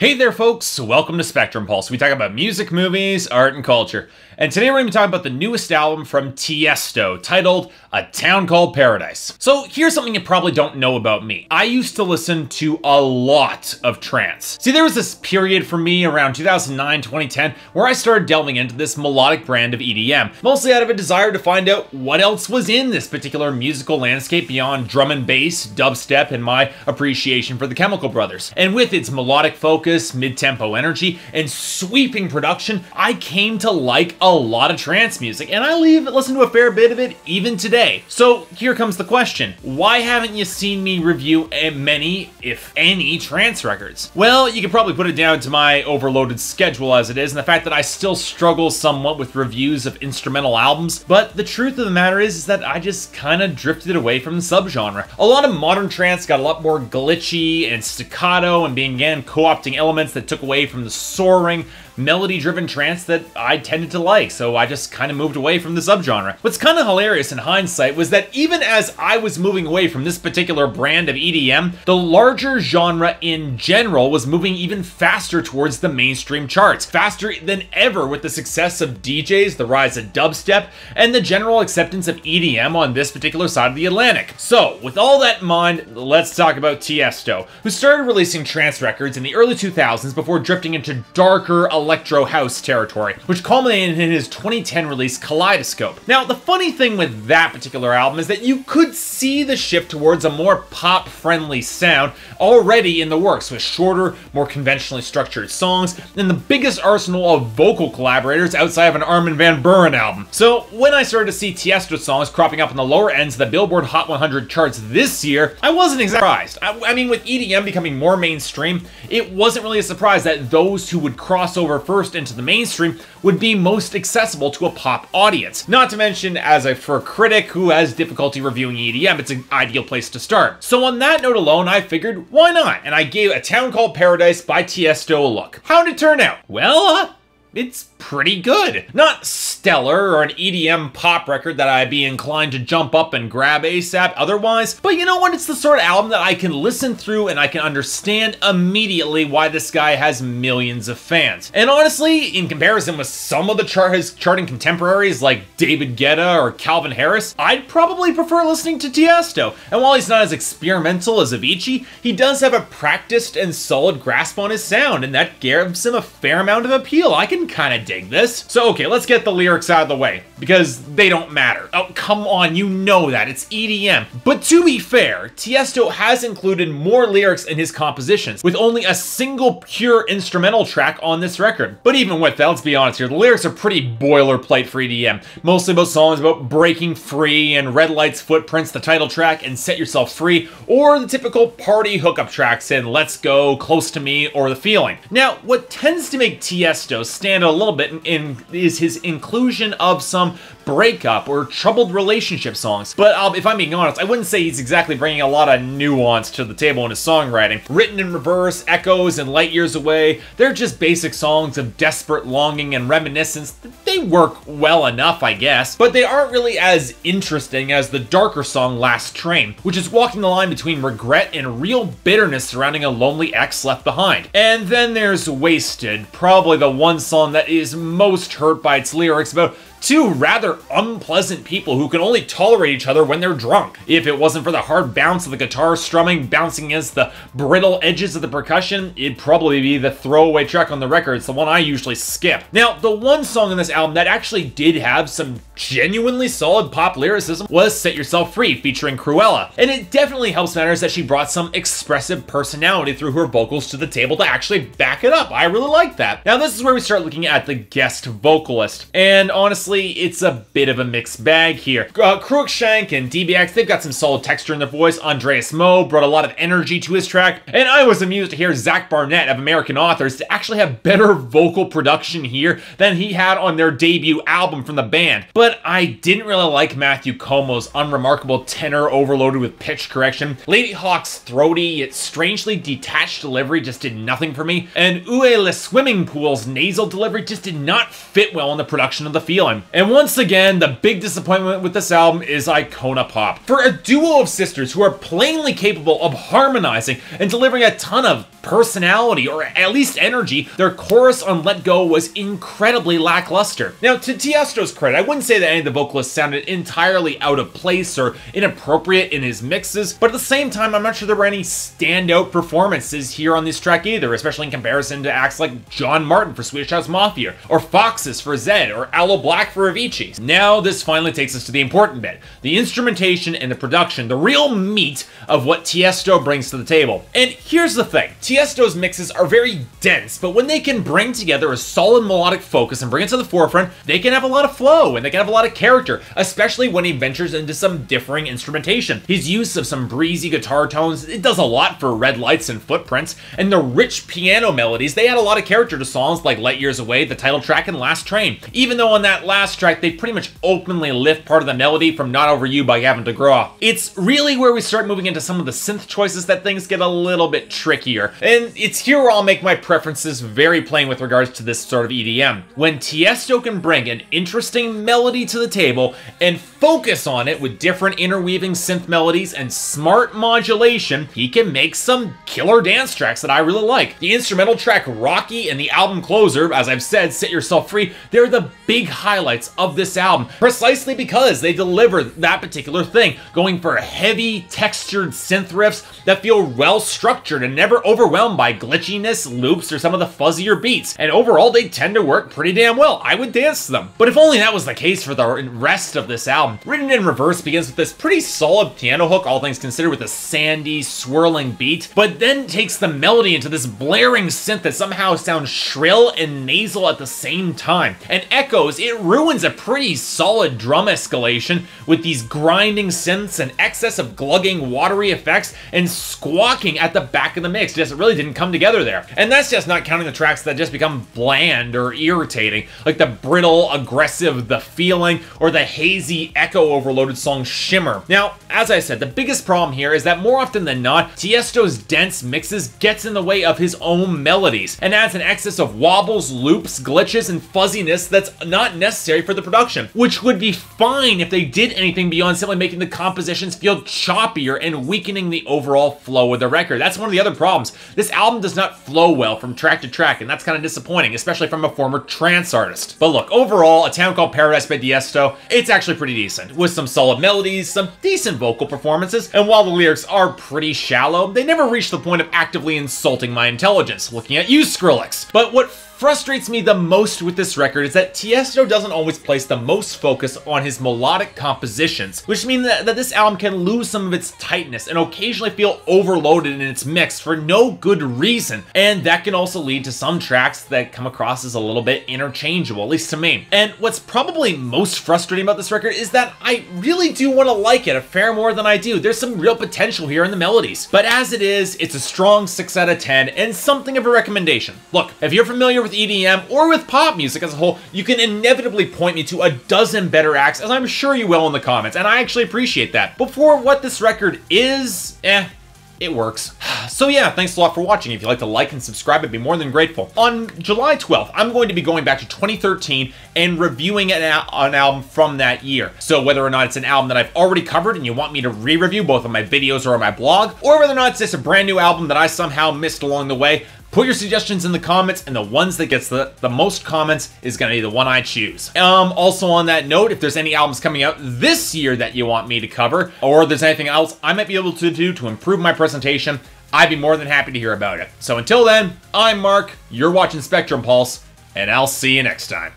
Hey there folks, welcome to Spectrum Pulse. We talk about music, movies, art, and culture. And today we're going to be talking about the newest album from Tiësto, titled A Town Called Paradise. So here's something you probably don't know about me. I used to listen to a lot of trance. See, there was this period for me around 2009, 2010, where I started delving into this melodic brand of EDM, mostly out of a desire to find out what else was in this particular musical landscape beyond drum and bass, dubstep, and my appreciation for the Chemical Brothers. And with its melodic focus, mid-tempo energy, and sweeping production, I came to like a lot of trance music, and I listen to a fair bit of it even today. So here comes the question. Why haven't you seen me review many, if any, trance records? Well, you could probably put it down to my overloaded schedule as it is, and the fact that I still struggle somewhat with reviews of instrumental albums, but the truth of the matter is that I just kind of drifted away from the subgenre. A lot of modern trance got a lot more glitchy and staccato and began co-opting elements that took away from the soaring, melody-driven trance that I tended to like, so I just kind of moved away from the subgenre. What's kind of hilarious in hindsight was that even as I was moving away from this particular brand of EDM, the larger genre in general was moving even faster towards the mainstream charts, faster than ever with the success of DJs, the rise of dubstep, and the general acceptance of EDM on this particular side of the Atlantic. So, with all that in mind, let's talk about Tiësto, who started releasing trance records in the early 2000s before drifting into darker electro house territory, which culminated in his 2010 release Kaleidoscope. Now, the funny thing with that particular album is that you could see the shift towards a more pop-friendly sound already in the works, with shorter, more conventionally structured songs, and the biggest arsenal of vocal collaborators outside of an Armin van Buuren album. So, when I started to see Tiësto songs cropping up in the lower ends of the Billboard Hot 100 charts this year, I wasn't exactly surprised. I mean, with EDM becoming more mainstream, it wasn't really a surprise that those who would cross over first into the mainstream would be most accessible to a pop audience. Not to mention, for a critic who has difficulty reviewing EDM, it's an ideal place to start. So on that note alone, I figured, why not? And I gave A Town Called Paradise by Tiësto a look. How did it turn out? Well, it's pretty good. Not stellar or an EDM pop record that I'd be inclined to jump up and grab ASAP otherwise, but you know what? It's the sort of album that I can listen through and I can understand immediately why this guy has millions of fans. And honestly, in comparison with some of his charting contemporaries like David Guetta or Calvin Harris, I'd probably prefer listening to Tiësto. And while he's not as experimental as Avicii, he does have a practiced and solid grasp on his sound, and that gives him a fair amount of appeal. I can kind of dig this. So okay, let's get the lyrics out of the way, because they don't matter. Oh, come on, you know that. It's EDM. But to be fair, Tiësto has included more lyrics in his compositions, with only a single pure instrumental track on this record. But even with that, let's be honest here, the lyrics are pretty boilerplate for EDM. Mostly about songs about breaking free and Red Lights, Footprints, the title track, and Set Yourself Free, or the typical party hookup tracks in Let's Go, Close to Me, or The Feeling. Now, what tends to make Tiësto stand a little bit is his inclusion of some breakup or troubled relationship songs. But if I'm being honest, I wouldn't say he's exactly bringing a lot of nuance to the table in his songwriting. Written in reverse, Echoes and Light Years Away, they're just basic songs of desperate longing and reminiscence. They work well enough, I guess, but they aren't really as interesting as the darker song Last Train, which is walking the line between regret and real bitterness surrounding a lonely ex left behind. And then there's Wasted, probably the one song that is most hurt by its lyrics about two rather unpleasant people who can only tolerate each other when they're drunk. If it wasn't for the hard bounce of the guitar strumming bouncing against the brittle edges of the percussion, it'd probably be the throwaway track on the record. It's the one I usually skip. Now, the one song in this album that actually did have some genuinely solid pop lyricism was Set Yourself Free, featuring Cruella. And it definitely helps matters that she brought some expressive personality through her vocals to the table to actually back it up. I really like that. Now, this is where we start looking at the guest vocalist. And honestly, it's a bit of a mixed bag here. Cruikshank and DBX, they've got some solid texture in their voice. Andreas Moe brought a lot of energy to his track. And I was amused to hear Zach Barnett of American Authors to actually have better vocal production here than he had on their debut album from the band. But I didn't really like Matthew Como's unremarkable tenor overloaded with pitch correction. Lady Hawk's throaty yet strangely detached delivery just did nothing for me. And Uwe Le Swimming Pool's nasal delivery just did not fit well in the production of The Feeling. And once again, the big disappointment with this album is Icona Pop. For a duo of sisters who are plainly capable of harmonizing and delivering a ton of personality, or at least energy, their chorus on Let Go was incredibly lackluster. Now, to Tiësto's credit, I wouldn't say that any of the vocalists sounded entirely out of place or inappropriate in his mixes, but at the same time, I'm not sure there were any standout performances here on this track either, especially in comparison to acts like John Martin for Swedish House Mafia, or Foxes for Zed, or Aloe Black for Avicii. Now, this finally takes us to the important bit, the instrumentation and the production, the real meat of what Tiësto brings to the table. And here's the thing, Tiësto's mixes are very dense, but when they can bring together a solid melodic focus and bring it to the forefront, they can have a lot of flow and they can have a lot of character, especially when he ventures into some differing instrumentation. His use of some breezy guitar tones, it does a lot for Red Lights and Footprints, and the rich piano melodies, they add a lot of character to songs like Light Years Away, the title track, and Last Train. Even though on that last track, they pretty much openly lift part of the melody from Not Over You by Gavin DeGraw. It's really where we start moving into some of the synth choices that things get a little bit trickier. And it's here where I'll make my preferences very plain with regards to this sort of EDM. When Tiësto can bring an interesting melody to the table and focus on it with different interweaving synth melodies and smart modulation, he can make some killer dance tracks that I really like. The instrumental track Rocky and the album closer, as I've said, Set Yourself Free, they're the big highlights of this album, precisely because they deliver that particular thing, going for heavy, textured synth riffs that feel well structured and never overwhelmed by glitchiness, loops, or some of the fuzzier beats. And overall, they tend to work pretty damn well. I would dance to them. But if only that was the case for the rest of this album. Written in Reverse begins with this pretty solid piano hook, all things considered, with a sandy, swirling beat, but then takes the melody into this blaring synth that somehow sounds shrill and nasal at the same time. And echoes, it ruins a pretty solid drum escalation with these grinding synths and excess of glugging, watery effects and squawking at the back of the mix. Just really didn't come together there. And that's just not counting the tracks that just become bland or irritating, like the brittle, aggressive The Feeling, or the hazy, echo-overloaded song Shimmer. Now, as I said, the biggest problem here is that more often than not, Tiësto's dense mixes gets in the way of his own melodies, and adds an excess of wobbles, loops, glitches, and fuzziness that's not necessary for the production, which would be fine if they did anything beyond simply making the compositions feel choppier and weakening the overall flow of the record. That's one of the other problems. This album does not flow well from track to track, and that's kind of disappointing, especially from a former trance artist. But look, overall, A Town Called Paradise by Tiësto, it's actually pretty decent, with some solid melodies, some decent vocal performances, and while the lyrics are pretty shallow, they never reach the point of actively insulting my intelligence. Looking at you, Skrillex. But what frustrates me the most with this record is that Tiësto doesn't always place the most focus on his melodic compositions, which means that this album can lose some of its tightness and occasionally feel overloaded in its mix for no good reason. And that can also lead to some tracks that come across as a little bit interchangeable, at least to me. And what's probably most frustrating about this record is that I really do want to like it a fair more than I do. There's some real potential here in the melodies. But as it is, it's a strong 6 out of 10 and something of a recommendation. Look, if you're familiar with EDM or with pop music as a whole, you can inevitably point me to a dozen better acts, as I'm sure you will in the comments, and I actually appreciate that. But for what this record is, it works. So yeah, thanks a lot for watching. If you'd like to like and subscribe, I'd be more than grateful. On July 12th, I'm going to be going back to 2013 and reviewing an album from that year. So whether or not it's an album that I've already covered and you want me to re-review both on my videos or on my blog, or whether or not it's just a brand new album that I somehow missed along the way, put your suggestions in the comments, and the ones that gets the most comments is going to be the one I choose. Also on that note, if there's any albums coming out this year that you want me to cover, or if there's anything else I might be able to do to improve my presentation, I'd be more than happy to hear about it. So until then, I'm Mark, you're watching Spectrum Pulse, and I'll see you next time.